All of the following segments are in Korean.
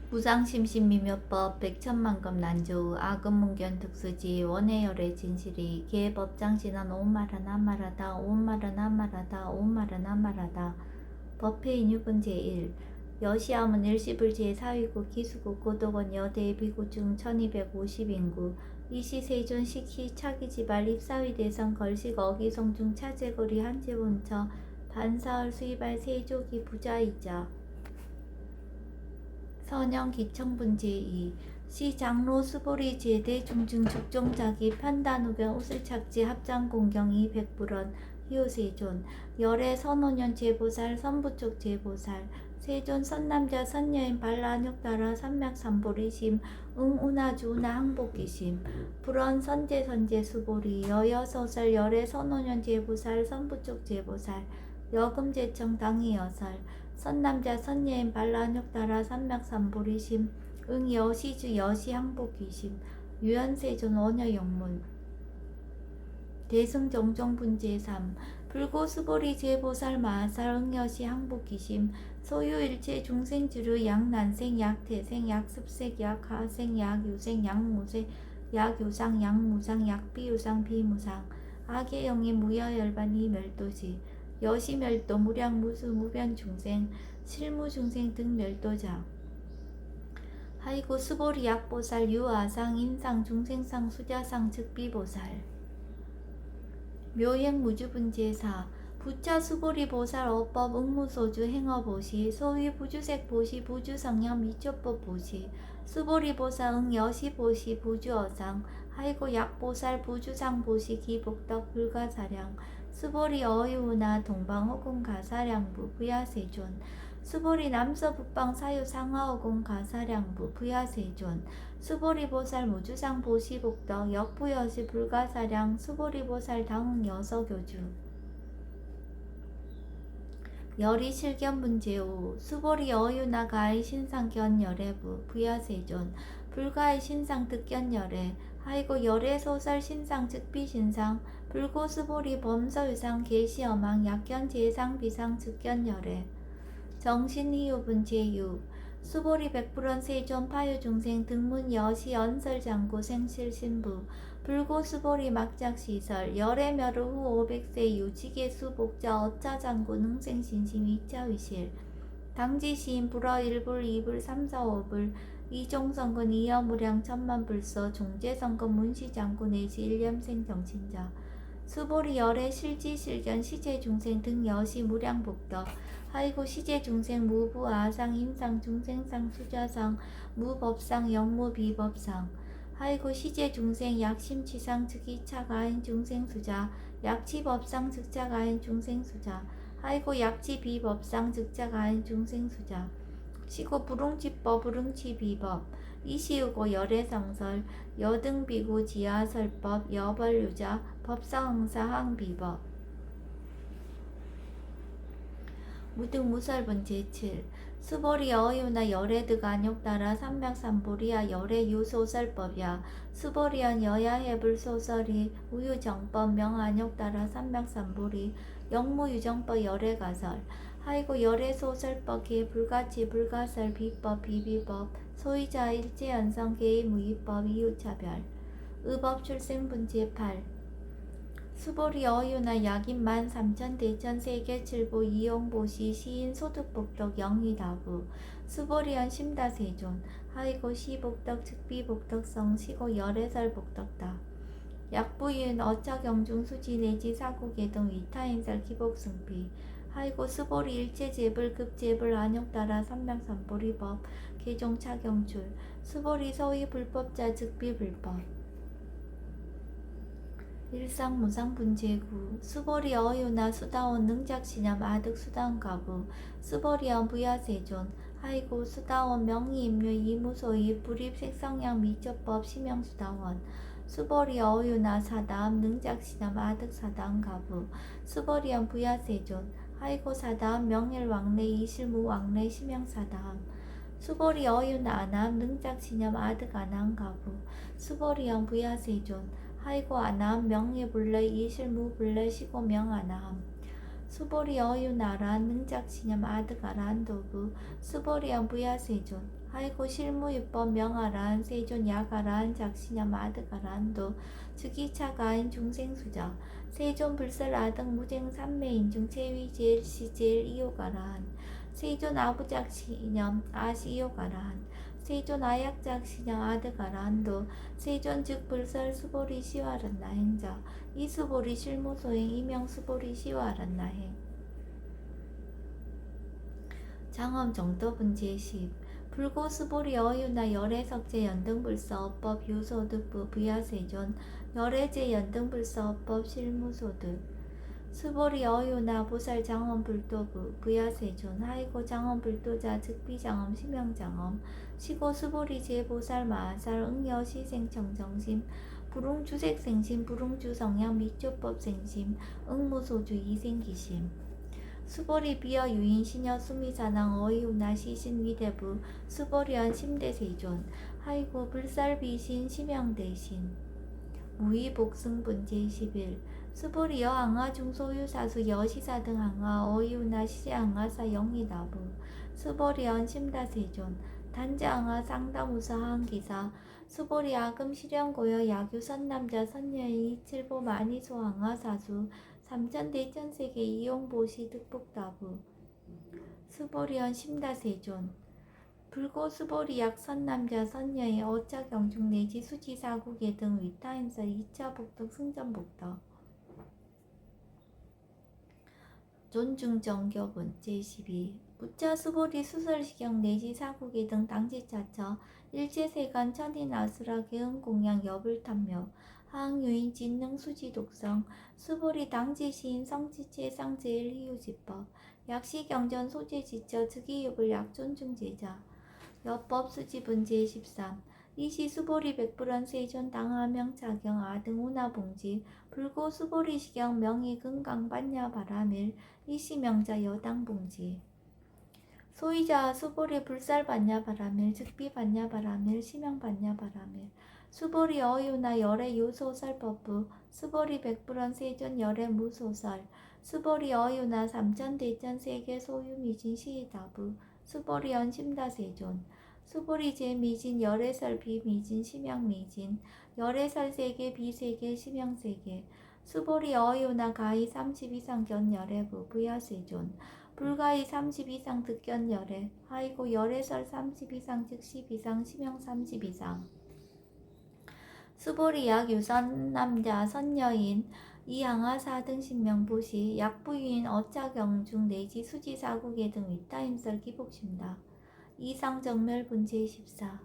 무상심신미묘법 백천만급 난조 아금문견 특수지 원해열의 진실이 개법장신한 오말은 한말하다 오말은 한말하다 오말은 한말하다 법회인 유분 제1 여시함은 일시불 제4위국 기수국 고도건 여대 비구중 1250인구 이시 세존 식희 차기지발 입사위 대선 걸식 어기성중 차제거리 한제본처 반사월 수이발 세조기 부자이자 선영 기청분 제2 시장로 수보리 제대 중증 죽종자기 편단우견 우슬착지 합장공경이 백불원 희우세존 열애 선오년 제보살 선부쪽 제보살 세존 선남자 선여인 발라녁따라 삼맥삼보리심 응운하주 운하 항복기심 불원 선제 수보리 여여서살 열애 선오년 제보살 선부쪽 제보살 여금제청 당이여살 선남자 선여인 발라녁따라 삼맥삼보리심 응여시주 여시항복기심 유연세존 원여영문 대승정정분 제3 불고수보리 제보살 마살 응여시 항복기심 소유일체 중생주류 약난생 약태생 약습색 약하생 약유생 약무생 약유상 약무상 약비유상 비무상 악의영의 무여열반이 멸도지 여시멸도 무량무수 무변중생 실무중생 등 멸도자 하이고 수보리 약보살 유아상 인상 중생상 수자상 즉비보살 묘행무주분제사 부차 수보리 보살 어법 응무소주 행어보시 소위 부주색 보시 부주성량 미초법 보시 수보리 보살 응여시 보시 부주어상 하이고 약보살 부주상 보시 기복덕 불가사량 수보리 어유나 동방허공 가사량부 부야세존 수보리 남서북방 사유 상하허공 가사량부 부야세존 수보리 보살 무주상 보시복덕 역부여시 불가사량 수보리 보살 당응 여서교주 열이 실견분제오 수보리 어유나 가의 신상 견열애부 부야세존 불가의 신상 득견열애 하이고 열애 소설 신상 즉비신상 불고 수보리 범서유상 계시어망 약견 제상 비상 즉견열애 정신희유분 제6 수보리 백불원 세존 파유중생 등문 여시 연설장구 생실신부 불고 수보리 막작시설 열애멸후 후 500세 유지계수 복자 어짜장구 능생신심 2차위실 당지시인 불어 1불 2불 3, 4, 5불 이종성근 이여무량 천만불서 종제성근 문시장구 내지 일념생 정신자 수보리 열애 실지실견 시제중생 등 여시 무량복덕 하이고 시제중생 무부 아상 임상 중생상 수자상 무법상 영무비법상 하이고 시제중생 약심치상 즉이차가인 중생수자 약치법상 즉자가인 중생수자 하이고 약치비법상 즉자가인 중생수자 시고 불응치법 불응치비법 이시우고 열애성설 여등비구 지하설법 여벌유자 법사응사항비법 무등무설분 제7 수보리 어유나 열애드가 안욕따라 삼맥삼보리야 열애유소설법이야 수보리언 여야해불소설이 우유정법 명안욕따라 삼맥삼보리 영무유정법 열애가설 하이고 열애소설법 개불가치 불가설 비법 비비법 소이자 일제연성 개의무의법 이유차별 의법 출생분 제8 수보리 어유나 약인 13,000 대천 세계칠보 이용보시 시인 소득복덕 영희다부 수보리언 심다세존 하이고 시복덕 즉비복덕성 시고 열애설복덕다 약부인 어차경중 수지 내지 사국예동 위타인설 기복승비 하이고 수보리 일체제불 급제불 안욕따라 삼맥삼보리법 개종차경출 수보리 서위 불법자 즉비불법 일상무상분제구 수보리 어유나 수다원 능작시념 아득 수다원가부 수보리언 부야세존 하이고 수다원 명의임류 이무소이 불입색성량 미처법 심영수다원 수보리 어유나 사다음 능작시념 아득 사다원가부 수보리언 부야세존 하이고 사다음 명일왕래 이실무왕래 심영사다음 수보리 어유나 아남 능작시념 아득 아남가부 수보리언 부야세존 하이고 아나함 명예불래 이실무불래 시고명 아나함 수보리 어유나라 능작시념 아득아란 도부 수보리언 부야세존 하이고 실무유법 명아란 세존 야가란 작시념 아득아란도 즉이차가인 중생수자 세존 불설 아득 무쟁 삼매인중 체위제일 시제일 이요가란 세존 아부작시념 아시이요가란 세존 아약작시념 아득아란도 세존 즉 불설 수보리 시와란나 행자 이수보리 실무소행 이명수보리 시와란나행 장엄 정도분제 10 불고수보리 어유나 열애석제 연등불서어법 유소득부 부야세존 열애제 연등불서어법 실무소득 수보리 어유나 보살 장엄불도부 부야세존 하이고 장엄불도자 즉비장엄 심영장엄 시고 수보리 제보살 마살 응여시생청정심 불웅주색생심 불웅주성향 미조법생심 응무소주 이생기심 수보리 비어 유인 시녀 수미사낭 어이우나 시신 위대부 수보리언 심대세존 하이고 불살비신 심영대신 무의복승분 제11 수보리 여항아 중소유사수 여시사 등 항아 어이우나 시제항아사 영희나부 수보리언 심다세존 단자항아 쌍다무사 항기사 수보리 아금 실현고여 야규 선남자 선녀의 칠보 만이소 항아 사수 삼천대천세계 이용보시 득복다부 수보리언 심다세존 불고 수보리약 선남자 선녀의 어차경중 내지 수지사국의 등 위타인서 2차 복덕 승전복덕 존중정교분 제12 부차 수보리 수설시경 내지 사국의 등 당지차처 일제세간 천인아수라 개응공양 여불탐묘 하항유인 진능 수지독성 수보리 당지시인 성지체 쌍제일 희유지법 약시경전 소재지처 즉이육을 약존중제자 여법 수지분 제13 이시 수보리 백불원 세존 당하명차경 아등 운하봉지 불고 수보리 시경 명의 금강 반야 바라밀 이시 명자 여당봉지 소이자 수보리 불살 반야 바라밀 즉비 반야 바라밀 시명 반야 바라밀 수보리 어유나 열애 유소설법부 수보리 백불원 세존 열애 무소설 수보리 어유나 삼천대천 세계 소유미진 시이다부 수보리언 심다세존 수보리 제미진 열애설 비미진 심양미진 열애설 세계 비세계 심양세계 수보리 어유나 가히 30 이상 견열애부 부야세존 불가히 30 이상 득견열애 하이고 열애설 30 이상 즉 10 이상 심양 30 이상 수보리 약유선 남자 선여인 이항아 4등 신명보시 약부유인 어차경중 내지 수지사국의 등 위타임설 기복심다 이상정멸분 제14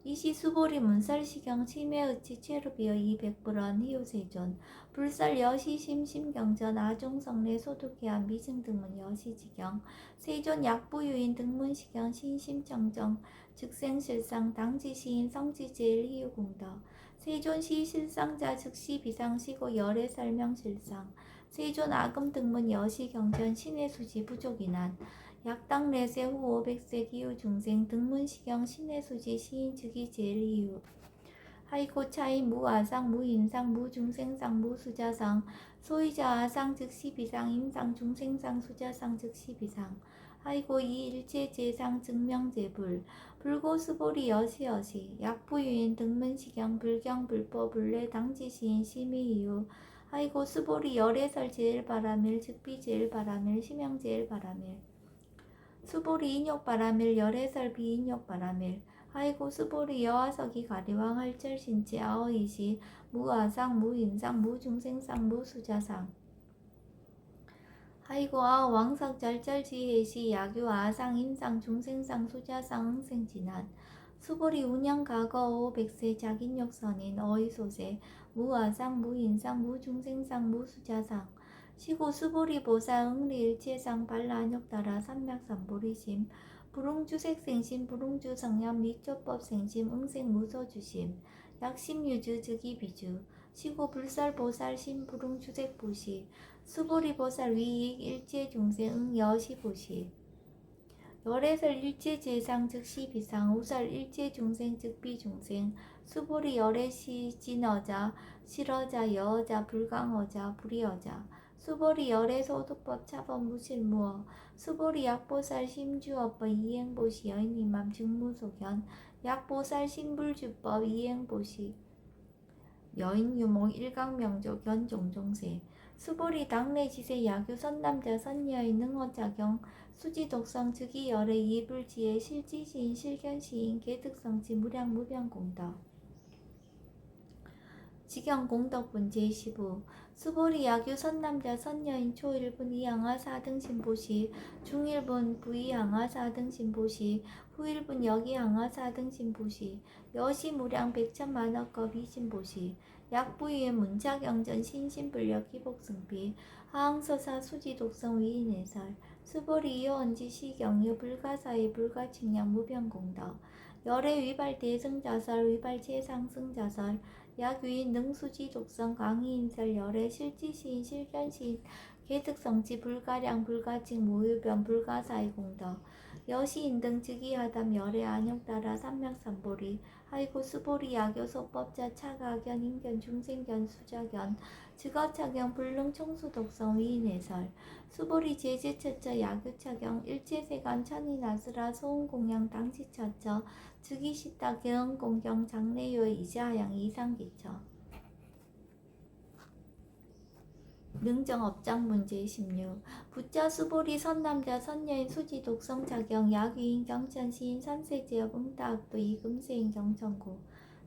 이시 수보리 문설시경 치매의치 체루비어 200불원 희우세존 불설 여시심 심경전 아종성례 소득해안 미승등문 여시지경 세존 약부유인 등문시경 신심정정 즉생실상 당지시인 성지제일 희우공덕 세존시 실상자 즉시 비상시고 열애 설명실상 세존 아금 등문 여시경전 신의수지 부족이난 약당내세 후 500세 기후 중생 등문시경 신의수지 시인 즉이 제일 이유 하이고 차이 무아상 무인상 무중생상 무수자상 소이자 아상 즉시 비상 임상 중생상 수자상 즉시 비상 하이고 이일체 제상 증명제불 불고수보리 여시여시 약부유인 등문시경 불경 불법 불례 당지시인 심의이유 하이고 수보리 열애설 제일바라밀 즉비 제일바라밀 심형 제일바라밀 수보리 인욕바라밀 열애설 비인욕바라밀 하이고 수보리 여화석이 가리왕 할철신체 아어이시 무아상 무인상 무중생상 무수자상 하이고 아어 왕석 절절지혜시 야규 아상 인상 중생상 수자상 응생진한 수보리 운영가거 500세 자긴욕선인 어이소세 무아상 무인상 무중생상 무수자상 시고 수보리 보사 응리일체상 발라안욕따라 삼맥삼보리심 불웅주색생심 불웅주성염 미조법생심 응생무소주심 약심유주 즉이비주 시고 불설보살심 불웅주색보시 수보리보살 위익 일체중생 응여시보시 열애설 일체제상 즉시 비상 우설 일체중생 즉비중생 수보리 열애시 진어자 실어자 여어자 불강어자 불이어자 수보리 열애소득법 차법 무실무어 수보리 약보살 심주어법 이행보시 여인이맘 직무소견 약보살 신불주법 이행보시 여인유목 일강명조 견종종세 수보리 당내지세 야규 선남자 선녀의 능어작용 수지독성 즉위열애 이불지혜 실지시인 실견시인 계득성지 무량무변공덕 직영공덕분 제15 수보리 야규 선남자 선녀인 초1분 이항하 4등 신보시 중1분 부이항하 4등 신보시 후1분 여기항하 4등 신보시 여시무량 백천만억겁 이신보시 약부위의 문자경전 신신불력 기복승비 하항서사 수지독성 위인해설 수보리 이어언지 시경유 불가사의 불가칭량 무변공덕 열애 위발 대승자설 위발 최상승자설 약위인 능수지 독성 강의인설 열애 실지시인 실견시인 계득성지 불가량 불가칭 모유변 불가사의 공덕 여시인 등 즉위하담 열애 안욕따라 삼맥삼보리 하이고 수보리 야교 소법자 차가견 인견 중생견 수자견 즉어차경 불능 청수독성 위인해설 수보리 제제처처 야교차경 일제세간 천인아스라 소음공양 당시처처 즉위시다 개헌공경 장래요의 이자양 이상기처 능정업장 문제 16 부자 수보리 선남자 선녀인 수지 독성 자경 야귀인 경천시인 선세제업 응다학도 이금세인 경천고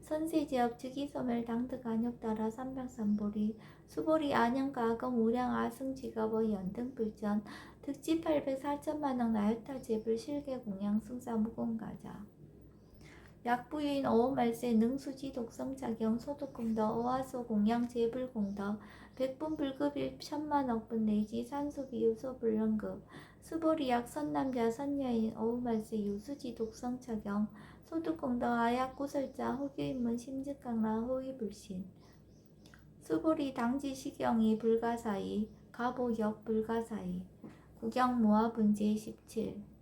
선세제업 즉위소멸 당득 안욕따라 삼백삼보리 수보리 안양가 아검 우량 아승지갑의 연등불전 득지 804천만억 나유타 제불 실계 공양 승사 무공가자 약부유인 어오말세 능수지 독성작용 소득공덕 어화소 공양 재불공덕 백분불급일 천만억분 내지 산수비유소 불능급 수보리약 선남자 선녀인 어우말세 유수지 독성작용 소득공덕 아약구설자 호규인문 심즉강라 호위불신 수보리 당지시경이 불가사의 가보역 불가사의 구경모아분제 17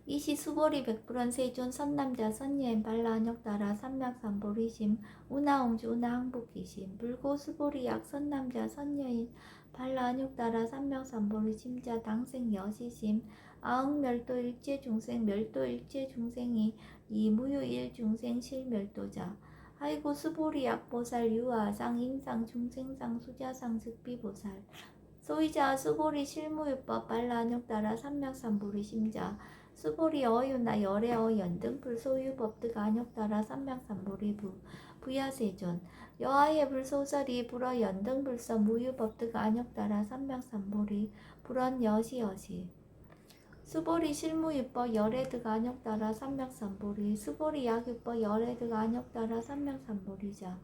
이시 수보리 백불원 세존 선남자 선녀인 발라안욕따라 삼맥삼보리심 우나옹주 우나항복기심 불고 수보리약 선남자 선녀인 발라안욕따라 삼맥삼보리심자 당생 여시심 아흥멸도 일체중생 멸도 일체중생이 이무유 일중생 실멸도자 하이고 수보리약 보살 유아상 인상 중생상 수자상 즉비보살 소이자 수보리 실무유법 발라안욕따라 삼맥삼보리심자 수보리 어유나 열애어 연등불 소유법득 안욕따라 삼맥삼보리부 부야세존 여하의 불소설이 불어 연등불서 무유법득 안욕따라 삼맥삼보리 불원 여시여시 수보리 실무유법 열애득 안욕따라 삼맥삼보리 수보리 약유법 열애득 안욕따라 삼맥삼보리자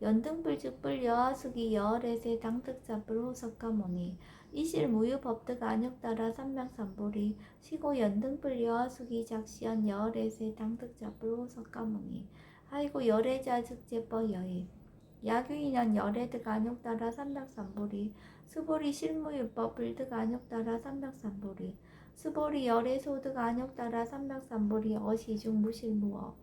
연등불 즉불 여하수기 여월에세 당득자불 호석가모니 이실 무유법득 안욕따라 삼맥삼보리 시고 연등불 여하수기 작시연 여월에세 당득자불 호석가모니 하이고 열애자 즉제법 여의 야규인연 열애득 안욕따라 삼맥삼보리 수보리 실무유법 불득 안욕따라 삼맥삼보리 수보리 열애소득 안욕따라 삼맥삼보리 어시중 무실무업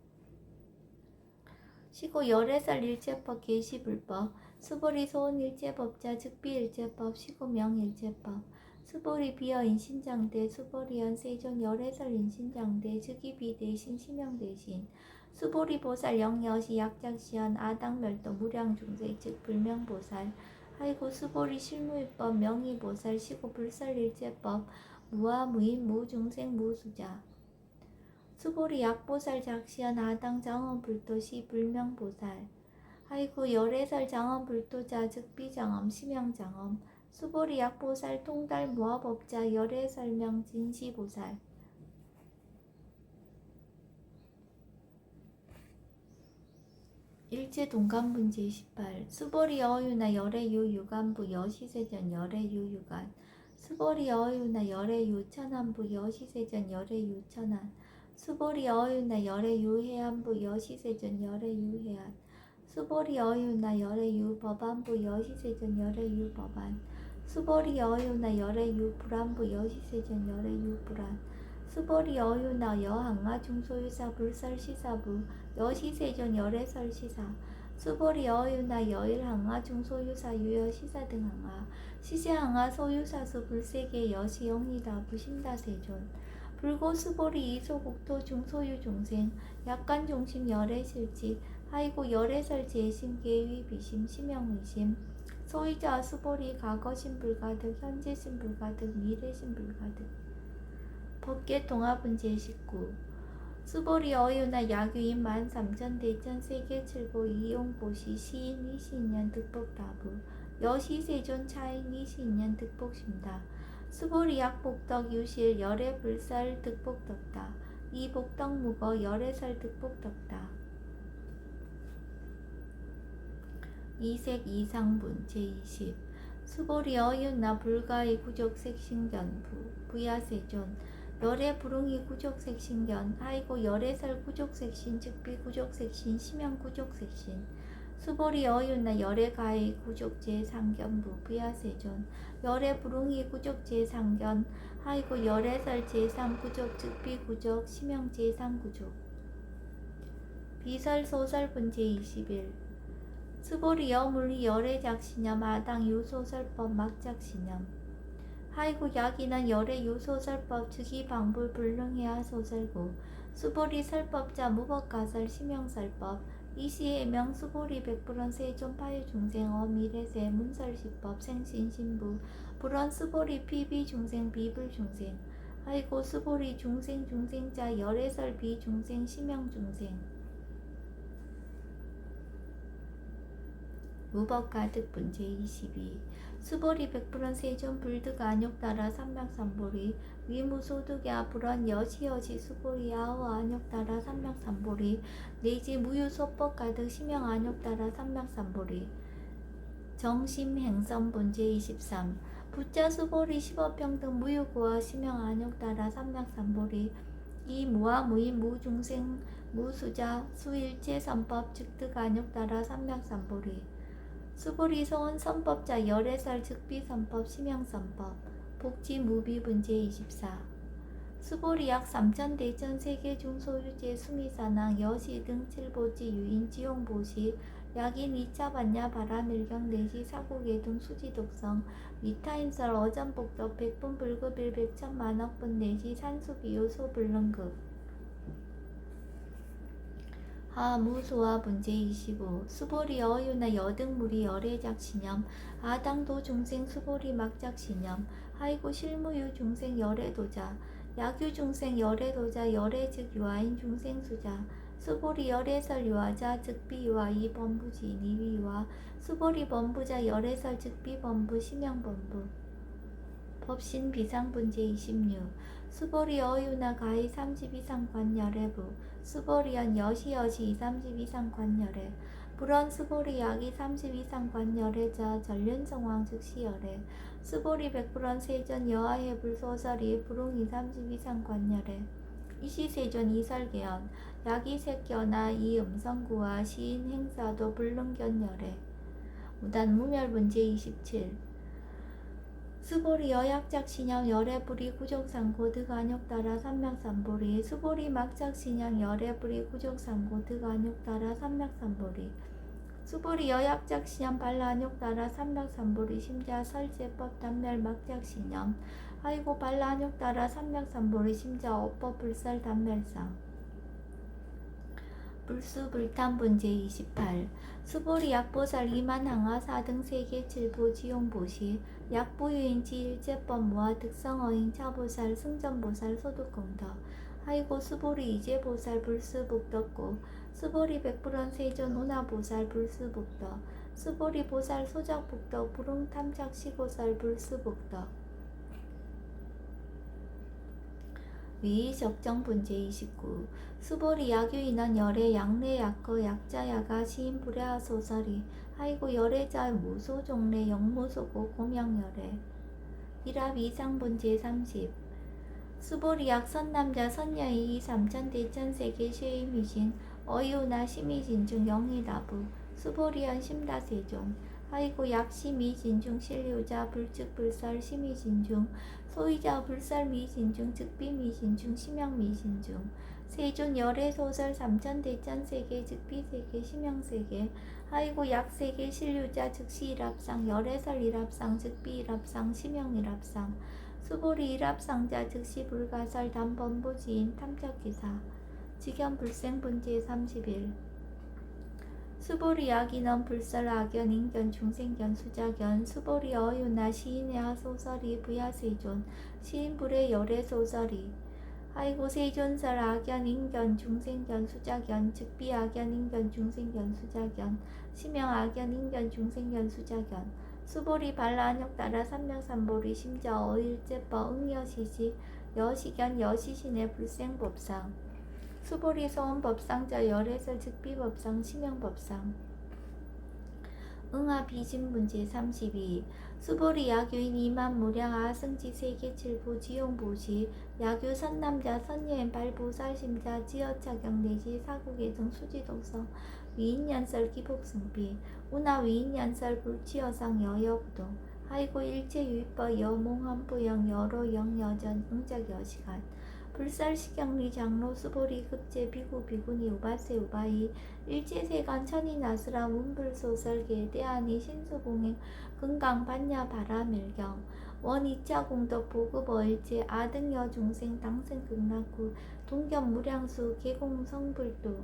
시고 열애살 일체법 계시불법 수보리 소은일체법자 즉비일체법 시고 명일체법 수보리 비어 인신장대 수보리연 세존 열애살 인신장대 즉위비대 신시명대신 수보리 보살 영여시 약작시연 아당멸도 무량중세 즉 불명보살 하이고 수보리 실무유법 명의보살 시고 불설일체법 무아무인 무중생 무수자 수보리 약보살 작시연 아당 장엄불도시 불명보살 하이고 열애살 장엄불도자 즉비장엄 심양장엄 수보리 약보살 통달 무아법자 열애설명 진시보살 일제동간분제 18 수보리 어유나 열애유 유간부 여시세전 열애유 유간 수보리 어유나 열애유 천안부 여시세전 열애유 천안 수보리 어유나 열애유 해안부 여시세전 열애유 해안 수보리 어유나 열애유 법안부 여시세전 열애유 법안 수보리 어유나 열애유 불안부 여시세전 열애유 불안 수보리 어유나 여항아 중소유사 불설시사부 여시세전 열애설시사 수보리 어유나 여일 항하 중소유사 유여 시사 등 항하 시제 항하 소유사수 불세계 여시 영이다 부심다 세존 불고 수보리 이소국토 중소유 종생 약간 종심 열애 실지 하이고 열애설 재심 계위 비심 심영의심 소유자 수보리 과거심 불가득 현재심 불가득 미래심 불가득 법계 동합은 제19 수보리 어유나 야규인 13,000 대천 세계 칠보 이용보시 시인 22년 득복다부 여시 세존 차인 22년 득복심다 수보리 약복덕 유실 열애 불살 득복덕다 이복덕 무거 열애설 득복덕다 이색 이상분 제20 수보리 어윤나 불가의 구족색 신견 부야세존 열애 불응이 구족색 신견 하이고 열애설 구족색 신 즉비 구족색 신 심양 구족색 신 수보리 어윤나 열애 가의 구족제 상견부 부야세존 열애 불응이 구족제 상견 하이고 열애설 제3 구족 즉비 구족 심양 제3 구족 비설 소설분 제21 수보리 여물리 열애작신념 아당 유소설법 막작신념 하이고 약이난 열애 유소설법 즉이 방불 불능해야 소설구 수보리 설법자 무법가설 심형설법 이시의 명수보리 백불원 세존 파유중생 어미래세 문설시법 생신신부 불원 수보리 피비중생 비불중생 하이고 수보리 중생자 열애설 비중생 심형중생 무법가득분 제22 수보리 백불원 세존 불득 안욕따라 삼맥삼보리 위무소득야 불원 여시여시 수보리 아우 안욕따라 삼맥삼보리 내지 무유소법 가득 심형 안욕따라 삼맥삼보리 정심행선분 제23 부자 수보리 십업평등 무유고와 심형 안욕따라 삼맥삼보리 이 무와 무인 무중생 무수자 수일체 선법 즉득 안욕따라 삼맥삼보리 수보리 소원 선법자 열애설 즉비선법 심형선법 복지 무비분 제24 수보리 약 3천 대천 세계 중소유제 수미사낭 여시 등 칠보지 유인 지용보시 약인 2차 반야 바라밀경 내시 사고계 등 수지독성 위타임설 어전복덕 백분 불급일 백천만억분 내시 산수비요 소불능급 하무소와 분제 25 수보리 어유나 여등무리 열애작신념 아당도 중생 수보리 막작신념 하이고 실무유 중생 열애도자 약유 중생 열애도자 열애즉 유아인 중생수자 수보리 열애설 유아자 즉비 유아이 범부지 니위와 수보리 범부자 열애설 즉비 범부 심형범부 법신 비상분제 26 수보리 어유나 가히 30 이상 관열애부 수보리연 여시여시 30 이상 관열애 불원 수보리 약이 30 이상 관열애자 전륜성왕 즉시열애 수보리 백불원 세전 여하해 불소설이 불웅이 30 이상 관열애 이시세존 이설계연 약이 색견아 이 음성구와 시인 행사도 불능견열애 무단 무멸분제 27 수보리 여약작신양 열애불이 구족상고 득안욕따라 삼맥삼보리 수보리 막작신양 열애불이 구족상고 득안욕따라 삼맥삼보리 수보리 여약작신양 발라안욕따라 삼맥삼보리 심자 설제법 단멸 막작신양 아이고 발라안욕따라 삼맥삼보리 심자 어법 불설 단멸상 불수불탄분 제28 수보리 약보살 2만 항하 4등 세계 7부 지용보시 약보유인지 일제법 무아 득성어인 차보살 승전보살 소득공덕 하이고 수보리 이제보살 불수복덕고 수보리 백불원 세존 운하보살 불수복덕 수보리 보살 소작복덕 불응탐착 시고살 불수복덕 위적정분 제29 수보리 약유인원 열애 약내 약거 약자야가 시인 불야하 소설이 하이고 열애자 무소종래 영무소고 고명열애 일합 이상분 제30 수보리 약 선남자 선여이 3천 대천 세계 쉐이미신 어이우나 시미진 중 영이다부 수보리연 심다세종 하이고 약시미진중 실류자 불측불설 시미진중 소위자 불설미진중 즉비미진중 심형미진중 세존 열애소설 3천 대천 세계 즉비세계 심형세계 하이고 약세계 신류자 즉시 일합상 열애설 일합상 즉비 일합상 심형 일합상 수보리 일합상자 즉시 불가설 단번부지인 탐적기사 직연 불생분제 30일 수보리 악인원 불설 악연 인견 중생견 수자견 수보리 어유나 시인의 하소설이 부야세존 시인불의 열애소설이 아이고 세존설 악연 인견 중생견 수자견 즉비 악연 인견 중생견 수자견 심형 악연 인견 중생견 수자견 수보리 발라안역 따라 삼명삼보리 심저 어일제법 응여시시 여시견 여시신의 불생법상 수보리 소원법상자 열애설 즉비법상 심형법상 응하 비진문제 32 수보리 야교인 이만 무량 아승지 세계칠부 지용보시 야교 선남자 선여인 발부살심자 지어차경 내지 사국의 등 수지독성 위인연설 기복승비 운하 위인연설 불치여상 여여부동 하이고 일체유입법 여몽헌부영 여로영 여전 응작여시간 불살시경리 장로 수보리 급제 비구 비구니 우바세 우바이 일제세간 천이나스라 문불소설계 대안이 신수봉행 금강 반야 바라밀경 원이차 공덕 보급 어일제 아등여 중생 당생 극락구 동견 무량수 계공 성불도